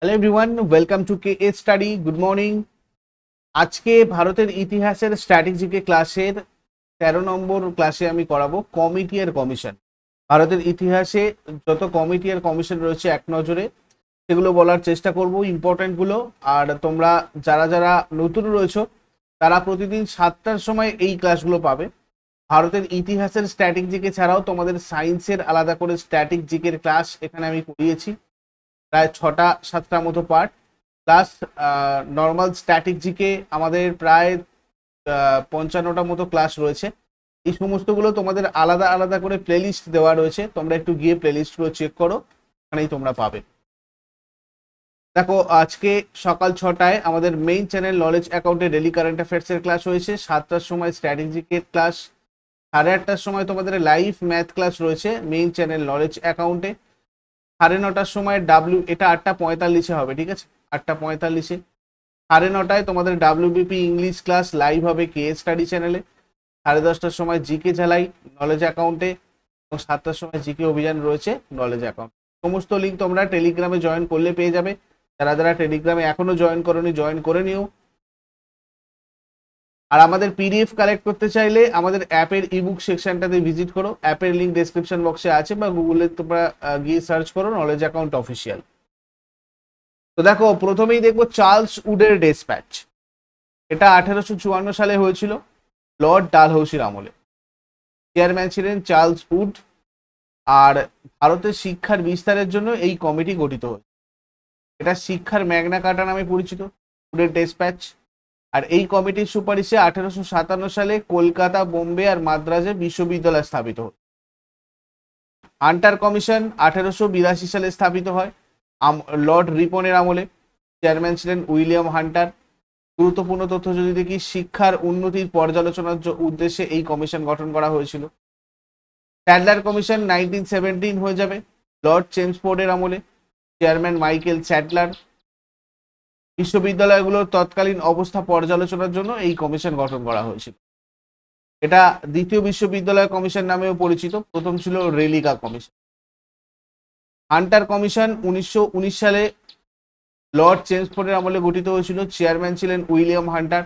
Hello everyone, welcome to K a study. Good morning. আজকে ভারতের ইতিহাসের স্ট্র্যাটেজিকে ক্লাসের 13 নম্বর ক্লাসে আমি করাবো কমিটি আর কমিশন। ভারতের ইতিহাসে যত কমিটি আর কমিশন রয়েছে এক নজরে সেগুলো বলার চেষ্টা করব, ইম্পর্টেন্টগুলো। আর তোমরা যারা যারা নতুন রয়েছো তারা প্রতিদিন 7টার সময় এই ক্লাসগুলো পাবে। ভারতের ইতিহাসের স্ট্যাটিক জিকে ছাড়াও তোমাদের সায়েন্সের আলাদা করে স্ট্যাটিক জিকের ক্লাস এখানে আমি করিয়েছি, প্রায় 6টা 7টা মতো part. Plus normal static GK আমাদের প্রায় 55টা মতো ক্লাস রয়েছে। এই সমস্তগুলো তোমাদের আলাদা আলাদা করে প্লেলিস্ট দেওয়া রয়েছে, তোমরা একটু গিয়ে প্লেলিস্টগুলো চেক করো, এখানেই তোমরা পাবে। দেখো, আজকে সকাল 6টায় আমাদের মেইন চ্যানেল নলেজ অ্যাকাউন্টে ডেলি কারেন্ট অ্যাফেয়ার্সের ক্লাস হয়েছে। 7টার সময় স্ট্র্যাটেজিকের ক্লাস, 8:30টার সময় তোমাদের লাইভ ম্যাথ ক্লাস রয়েছে মেইন চ্যানেল নলেজ অ্যাকাউন্টে। 9:30টার সময় এটা 8:45-এ হবে, ঠিক আছে? 8:45-এ 9:30টায় তোমাদের ডাব্লিউবিপি ইংলিশ ক্লাস লাইভ হবে কে স্টাডি চ্যানেলে। 10:30টার সময় জিকে ঝালাই নলেজ অ্যাকাউন্টে, এবং 7টার সময় জিকে অভিযান রয়েছে নলেজ অ্যাকাউন্ট। সমস্ত লিঙ্ক তোমরা টেলিগ্রামে জয়েন করলে পেয়ে যাবে। যারা যারা টেলিগ্রামে এখনো জয়েন করোনি জয়েন করে নিও। আর আমাদের পিডিএফ কালেক্ট করতে চাইলে আমাদের অ্যাপের ইবুক সেকশনটাতে ভিজিট করো, অ্যাপের লিঙ্ক ডেসক্রিপশন বক্সে আছে, বা গুগলে তোমরা গিয়ে সার্চ করো নলেজ অ্যাকাউন্ট অফিসিয়াল। তো দেখো, প্রথমেই দেখবো চার্লস উডের ডেসপ্যাচ। এটা 1854 সালে হয়েছিল, লর্ড ডালহৌসির আমলে। চেয়ারম্যান ছিলেন চার্লস উড। আর ভারতের শিক্ষার বিস্তারের জন্য এই কমিটি গঠিত হয়েছে। এটা শিক্ষার ম্যাগনা কার্টা নামে পরিচিত, উডের ডেসপ্যাচ। আর এই কমিটির সুপারিশে 1857 সালে কলকাতা, বোম্বে আর মাদ্রাজে বিশ্ববিদ্যালয় স্থাপিত হয়। হান্টার কমিশন 1882 সালে স্থাপিত হয় লর্ড রিপনের আমলে। চেয়ারম্যান ছিলেন উইলিয়াম হান্টার। গুরুত্বপূর্ণ তথ্য যদি দেখি, শিক্ষার উন্নতির পর্যালোচনার উদ্দেশ্যে এই কমিশন গঠন করা হয়েছিল। স্যাডলার কমিশন 1917 হয়ে যাবে লর্ড চেমসফোর্ডের আমলে। Chairman Michael Sadler. বিশ্ববিদ্যালয়গুলোর তৎকালীন অবস্থা পর্যালোচনার জন্য এই কমিশন গঠন করা হয়েছিল। এটা দ্বিতীয় বিশ্ববিদ্যালয় কমিশন নামেও পরিচিত, প্রথম ছিল রেলিকা কমিশন। হান্টার কমিশন 1919 সালে লর্ড চেমসফোর্ডের আমলে গঠিত হয়েছিল। চেয়ারম্যান ছিলেন উইলিয়াম হান্টার।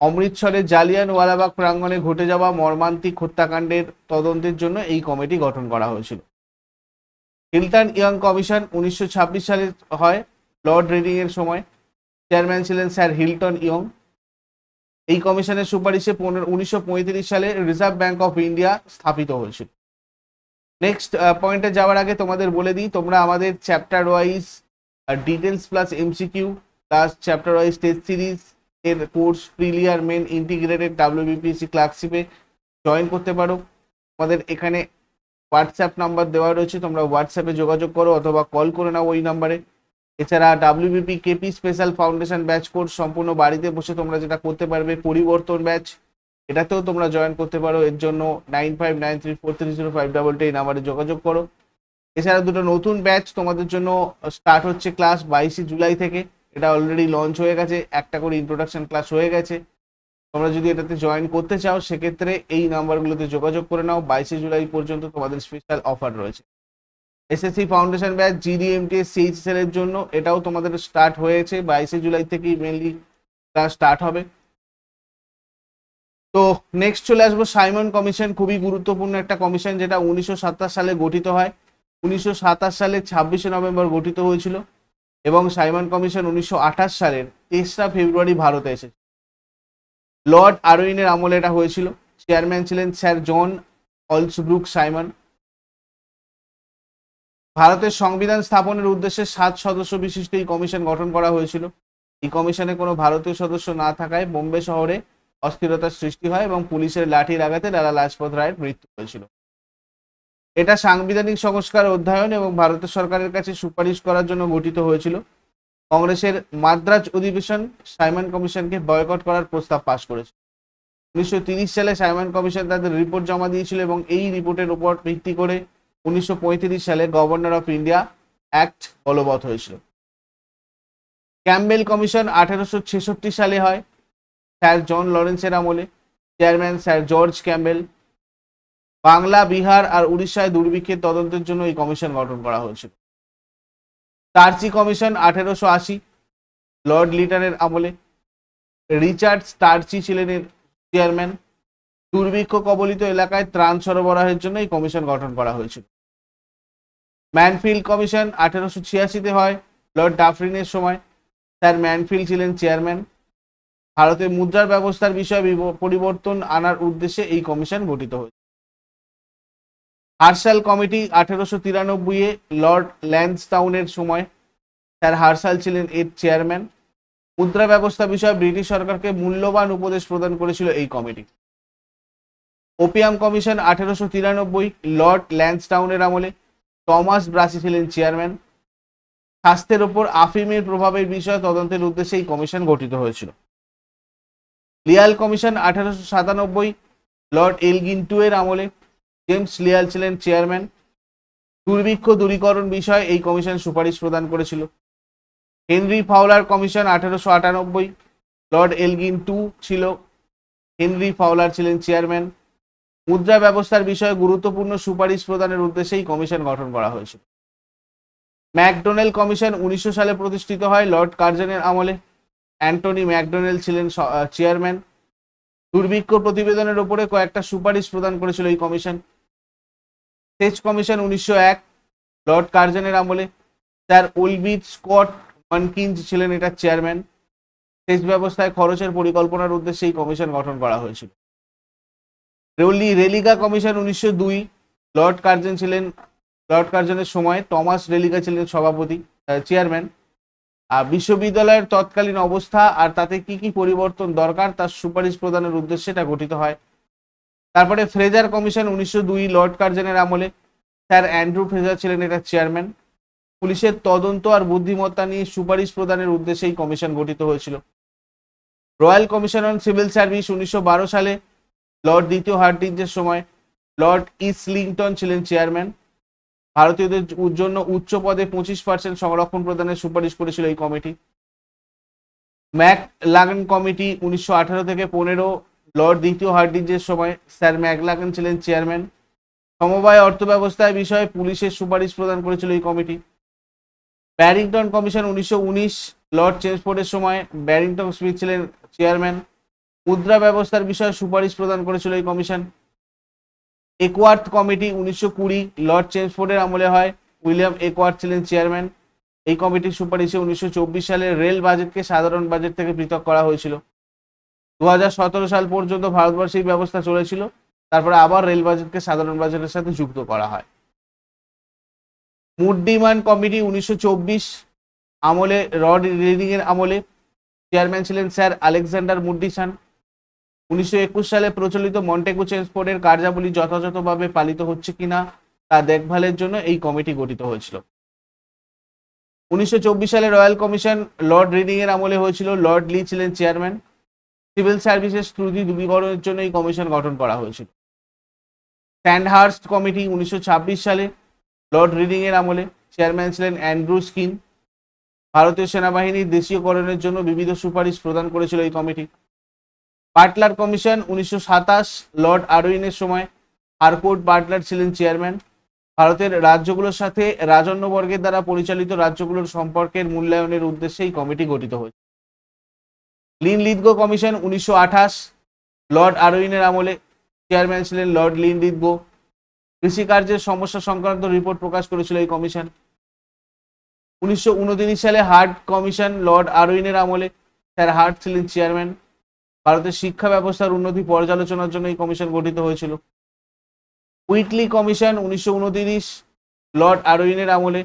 অমৃতসরের জালিয়ানওয়ালাবাগ প্রাঙ্গণে ঘটে যাওয়া মর্মান্তিক হত্যাকাণ্ডের তদন্তের জন্য এই কমিটি গঠন করা হয়েছিল। হিলটন ইয়ং কমিশন 1926 সালে হয় লর্ড রেডিং এর সময়। চেয়ারম্যান ছিলেন স্যার হিলটন ইয়ং। এই কমিশনের সুপারিশে 1935 সালে রিজার্ভ ব্যাংক অফ ইন্ডিয়া স্থাপিত হয়েছিল। নেক্সট পয়েন্টে যাওয়ার আগে তোমাদের বলে দিই, তোমরা আমাদের chapter wise details plus MCQ plus chapter wise test series এর কোর্স প্রিলিয়ার মেন ইন্টিগ্রেটেড ডাব্লিউবিপিএসসি ক্লাসশিপে জয়েন করতে পারো। আমাদের এখানে হোয়াটসঅ্যাপ নাম্বার দেওয়া রয়েছে, তোমরা হোয়াটসঅ্যাপে যোগাযোগ করো অথবা কল করে নাও ওই নাম্বারে। এছাড়া WBP KP special foundation batch course সম্পূর্ণ বাড়িতে বসে তোমরা যেটা করতে পারবে, পরিবর্তন ব্যাচ, এটাতেও তোমরা জয়েন করতে পারো। এর জন্য 9593430522 এই নাম্বারে যোগাযোগ করো। এছাড়া দুটো নতুন ব্যাচ তোমাদের জন্য স্টার্ট হচ্ছে, ক্লাস 22 জুলাই থেকে। এটা অলরেডি লঞ্চ হয়ে গেছে, একটা করে ইন্ট্রোডাকশন ক্লাস হয়ে গেছে। তোমরা যদি এটাতে জয়েন করতে চাও সেক্ষেত্রে এই নাম্বারগুলোতে যোগাযোগ করে নাও। 22 জুলাই পর্যন্ত তোমাদের স্পেশাল অফার রয়েছে। এসএসসি ফাউন্ডেশন ব্যাচ জিডিএমটিএস সিএইচএসএল এর জন্য এটাও তোমাদের স্টার্ট হয়েছে, 22 জুলাই থেকেই মেনলি ক্লাস স্টার্ট হবে। তো নেক্সট চলে আসবো সাইমন কমিশন, খুবই গুরুত্বপূর্ণ একটা কমিশন, যেটা 1927 সালে গঠিত হয়। 1927 সালে 26শে নভেম্বর গঠিত হয়েছিল, এবং সাইমন কমিশন 1928 সালের 3রা ফেব্রুয়ারি ভারতে এসেছে। লর্ড আরউইনের আমলে এটা হয়েছিল। চেয়ারম্যান ছিলেন স্যার জন অলসব্রুক সাইমন। ভারতের সংবিধান স্থাপনের উদ্দেশ্যে 7 সদস্য বিশিষ্ট এই কমিশন গঠন করা হয়েছিল। এই কমিশনে কোনো ভারতীয় সদস্য না থাকায় বোম্বে শহরে অস্থিরতার সৃষ্টি হয় এবং পুলিশের লাঠির আঘাতে লালা লাজপত রায়ের মৃত্যু হয়েছিল। এটা সাংবিধানিক সংস্কার অধ্যয়ন এবং ভারতের সরকারের কাছে সুপারিশ করার জন্য গঠিত হয়েছিল। কংগ্রেসের মাদ্রাজ অধিবেশন সাইমন কমিশনকে বয়কট করার প্রস্তাব পাশ করেছে। 1930 সালে সাইমন কমিশন তাদের রিপোর্ট জমা দিয়েছিল, এবং এই রিপোর্টের উপর ভিত্তি করে 1935 সালে গভর্নর অফ ইন্ডিয়া অ্যাক্ট বলবৎ হয়েছিল। ক্যাম্বেল কমিশন 1866 সালে হয় স্যার জন লরেন্সের আমলে। Chairman sir George Campbell. Bangla, Bihar আর উড়িষ্যায় দুর্ভিক্ষের তদন্তের জন্য এই কমিশন গঠন করা হয়েছিল। স্টার্চি কমিশন 1880 লর্ড লিটনের আমলে। রিচার্ড স্টার্চি ছিলেন এর চেয়ারম্যান। দুর্ভিক্ষ কবলিত এলাকায় ত্রাণ সরবরাহের জন্য এই কমিশন গঠন করা হয়েছিল। ম্যানফিল্ড কমিশন 1886 হয় লর্ড ডাফরিনের সময়। স্যার ম্যানফিল্ড ছিলেন চেয়ারম্যান। ভারতের মুদ্রার ব্যবস্থার বিষয়ে পরিবর্তন আনার উদ্দেশ্যে এই কমিশন গঠিত হয়েছে। হার্শাল কমিটি 1893 লর্ড ল্যান্সডাউনের সময়। স্যার হার্শাল ছিলেন এর চেয়ারম্যান। মুদ্রা ব্যবস্থা বিষয়ে ব্রিটিশ সরকারকে মূল্যবান উপদেশ প্রদান করেছিল এই কমিটি। ওপিয়াম কমিশন 1893 লর্ড ল্যান্সডাউনের আমলে। টমাস ব্রাসি ছিলেন চেয়ারম্যান। স্বাস্থ্যের ওপর আফিমের প্রভাবের বিষয়ে তদন্তের উদ্দেশ্যে এই কমিশন গঠিত হয়েছিল। লিয়াল কমিশন 1897 লর্ড এলগিন টু এর আমলে। জেমস লিয়াল ছিলেন চেয়ারম্যান। দুর্ভিক্ষ দূরীকরণ বিষয়ে এই কমিশন সুপারিশ প্রদান করেছিল। Henry Fowler commission 1898 Lord Elgin two ছিল। হেনরি ফাউলার ছিলেন চেয়ারম্যান। মুদ্রা ব্যবস্থার বিষয়ে গুরুত্বপূর্ণ সুপারিশ প্রদানের উদ্দেশ্যে এই কমিশন গঠন করা হয়েছিল। ম্যাকডোনেল কমিশন 1900 সালে প্রতিষ্ঠিত হয় লর্ড কার্জনের আমলে। অ্যান্টনি ম্যাকডোনেল ছিলেন চেয়ারম্যান। দুর্ভিক্ষ প্রতিবেদনের উপরে কয়েকটা সুপারিশ প্রদান করেছিল এই কমিশন। সেচ কমিশন 1901 লর্ড কার্জনের আমলে। স্যার উলবিথ স্কট মানকিন্স ছিলেন এটা চেয়ারম্যান। সেচ ব্যবস্থায় খরচের পরিকল্পনার উদ্দেশ্যে এই কমিশন গঠন করা হয়েছিল। রেলিগা কমিশন 1902 লর্ড কার্জনের সময়। টমাস রেলিগা ছিলেন সভাপতি চেয়ারম্যান। আর বিশ্ববিদ্যালয়ের তৎকালীন অবস্থা আর তাতে কি কি পরিবর্তন দরকার তার সুপারিশ প্রদানের উদ্দেশ্যে এটা গঠিত হয়। তারপরে ফ্রেজার কমিশন 1902 লর্ড কার্জনের আমলে। স্যার অ্যান্ড্রু ফ্রেজার ছিলেন এটা চেয়ারম্যান। পুলিশের তদন্ত আর বুদ্ধিমত্তা নিয়ে সুপারিশ প্রদানের উদ্দেশ্যে এই কমিশন গঠিত হয়েছিল। Royal commission on civil service 1912 সালে লর্ড দ্বিতীয় হার্ডিঞ্জের সময়। লর্ড ইসলিংটন ছিলেন চেয়ারম্যান। ভারতীয়দের জন্য উচ্চ পদে 25% সংরক্ষণ প্রদানের সুপারিশ করেছিল এই কমিটি। ম্যাকলাগন কমিটি 1918 থেকে 15 লর্ড দ্বিতীয় হার্ডিঞ্জের সময়। স্যার ম্যাকলাগন ছিলেন চেয়ারম্যান। সমবায় অর্থব্যবস্থার বিষয়ে পুলিশের সুপারিশ প্রদান করেছিল এই কমিটি। ব্যারিংটন কমিশন 1919 লর্ড চেমসফোর্ডের সময়। ব্যারিংটন স্মিথ ছিলেন চেয়ারম্যান। মুদ্রা ব্যবস্থার বিষয়ে সুপারিশ প্রদান করেছিল এই কমিশন। একওয়ার্থ কমিটি 1920 লর্ড চেমসফোর্ডের আমলে হয়। উইলিয়াম একওয়ার্থ ছিলেন চেয়ারম্যান। এই কমিটির সুপারিশে 1924 সালে রেল বাজেটকে সাধারণ বাজেট থেকে পৃথক করা হয়েছিল। 2017 সাল পর্যন্ত ভারতবর্ষে এই ব্যবস্থা চলেছিল। তারপরে আবার রেল বাজেটকে সাধারণ বাজেটের সাথে যুক্ত করা হয়। মুড ডিমান্ড কমিটি 1924 আমলে লর্ড রিডিং এর আমলে। চেয়ারম্যান ছিলেন স্যার আলেকজান্ডার মুডডিসান। 1921 সালে প্রচলিত মন্টেগু চেমসফোর্ডের কার্যাবলী যথাযথভাবে পালিত হচ্ছে কিনা তা দেখভালের জন্য এই কমিটি গঠিত হয়েছিল। 1924 সালে রয়্যাল কমিশন লর্ড রিডিং এর আমলে হয়েছিল। লর্ড লি ছিলেন চেয়ারম্যান। সিভিল সার্ভিসেস ত্রুটি দূরীকরণের জন্য এই কমিশন গঠন করা হয়েছিল। স্যান্ডহার্স্ট কমিটি 1926 সালে লর্ড রিডিং এর আমলে। চেয়ারম্যান ছিলেন অ্যান্ড্রু স্কিন। ভারতীয় সেনাবাহিনীর দেশীয়করণের জন্য বিবিধ সুপারিশ প্রদান করেছিল এই কমিটি। বাটলার কমিশন 1927 লর্ড আরউইনের সময়। হারকোর্ট বাটলার ছিলেন চেয়ারম্যান। ভারতের রাজ্যগুলোর সাথে রাজন্যবর্গের দ্বারা পরিচালিত রাজ্যগুলোর সম্পর্কের মূল্যায়নের উদ্দেশ্যে এই কমিটি গঠিত হয়েছে। লিনলিথগো কমিশন 1928 লর্ড আরউইনের আমলে। চেয়ারম্যান ছিলেন লর্ড লিনলিথগো। কৃষিকার্যের সমস্যা সংক্রান্ত রিপোর্ট প্রকাশ করেছিল এই কমিশন। 1929 সালে হার্ট কমিশন লর্ড আরউইনের আমলে। স্যার হার্ট ছিলেন চেয়ারম্যান। ভারতের শিক্ষা ব্যবস্থার উন্নতি পর্যালোচনার জন্য এই কমিশন গঠিত হয়েছিল। উইটলি কমিশন 1929 লর্ড আরউইনের আমলে।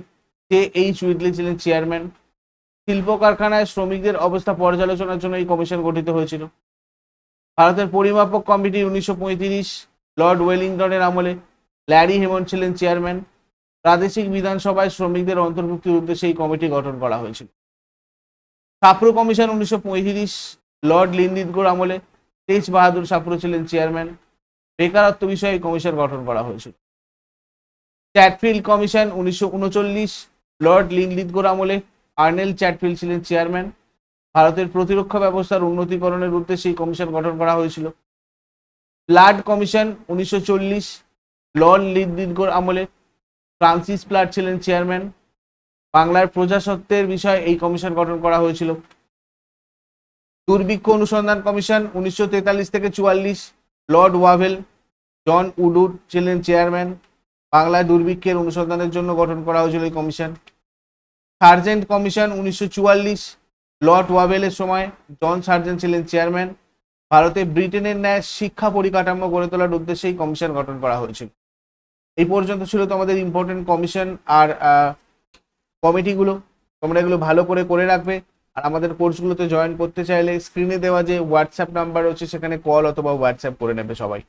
এইচ উইটলি ছিলেন চেয়ারম্যান। শিল্প কারখানায় শ্রমিকদের অবস্থা পর্যালোচনার জন্য এই কমিশন গঠিত হয়েছিল। ভারতের পরিমাপক কমিটি 1935 লর্ড ওয়েলিংটনের আমলে। ল্যারি হেমন্ড ছিলেন চেয়ারম্যান। প্রাদেশিক বিধানসভায় শ্রমিকদের অন্তর্ভুক্তির উদ্দেশ্যে এই কমিটি গঠন করা হয়েছিল। সাপ্রু কমিশন 1935 লর্ড লিনলিথগোর আমলে। তেজ বাহাদুর সাপ্রু ছিলেন চেয়ারম্যান। বেকারত্ব বিষয়ে এই কমিশন গঠন করা হয়েছিল। চ্যাটফিল্ড কমিশন 1939 লর্ড লিনলিথগোর আমলে। আর্নেল চ্যাটফিল্ড ছিলেন চেয়ারম্যান। ভারতের প্রতিরক্ষা ব্যবস্থার উন্নতিকরণের উদ্দেশ্যে এই কমিশন গঠন করা হয়েছিল। প্লাড কমিশন 1940 লর্ড লিনলিথগোর আমলে। ফ্রান্সিস প্লাড ছিলেন চেয়ারম্যান। বাংলার প্রজাস্বত্বের বিষয়ে এই কমিশন গঠন করা হয়েছিল। দুর্ভিক্ষ অনুসন্ধান কমিশন 1943 থেকে 44, লর্ড ওয়াভেল, জন উডুড ছিলেন চেয়ারম্যান। বাংলায় দুর্ভিক্ষের অনুসন্ধানের জন্য গঠন করা হয়েছিল এই কমিশন। সার্জেন্ট কমিশন 1944, লর্ড ওয়াভেলের সময়, জন সার্জেন্ট ছিলেন চেয়ারম্যান। ভারতে ব্রিটেনের ন্যায় শিক্ষা পরিকাঠামো গড়ে তোলার উদ্দেশ্যে এই কমিশন গঠন করা হয়েছিল। এই পর্যন্ত ছিল তোমাদের ইম্পর্টেন্ট কমিশন আর কমিটিগুলো। তোমরা এগুলো ভালো করে করে রাখবে। আর আমাদের কোর্সগুলোতে জয়েন করতে চাইলে স্ক্রিনে দেওয়া যে হোয়াটসঅ্যাপ নাম্বার হচ্ছে সেখানে কল অথবা হোয়াটসঅ্যাপ করে নেবে সবাই।